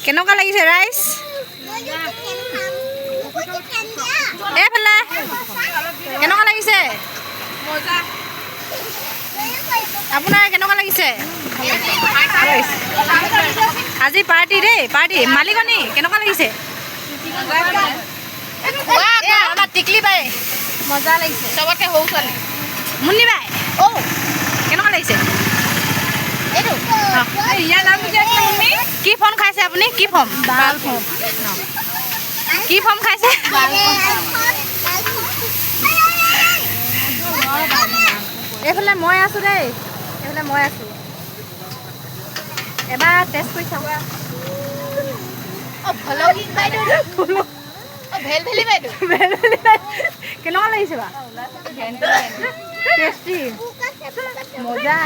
কেনেকুৱা লাগিছে ৰাইচ? এইফালে কেনেকুৱা লাগিছে? আপোনাৰ কেনেকুৱা লাগিছে? আজি পাৰ্টি দেই, পাৰ্টি মালিকনী কেনেকুৱা লাগিছে? আমাৰ টিকলি বাই মজা লাগিছে চবতকৈ সৰু ছোৱালী মুন্নি বাই কেনেকুৱা লাগিছে? এইটো ইয়াৰ নাম কি ফৰ্ম খাইছে আপুনি? কি ফৰ্ম? কি ফৰ্ম খাইছে? এইফালে মই আছোঁ দেই, এইফালে মই আছোঁ। এবাৰ টেষ্ট কৰি চাব। কেনেকুৱা লাগিছে বা? টেষ্টি মজা।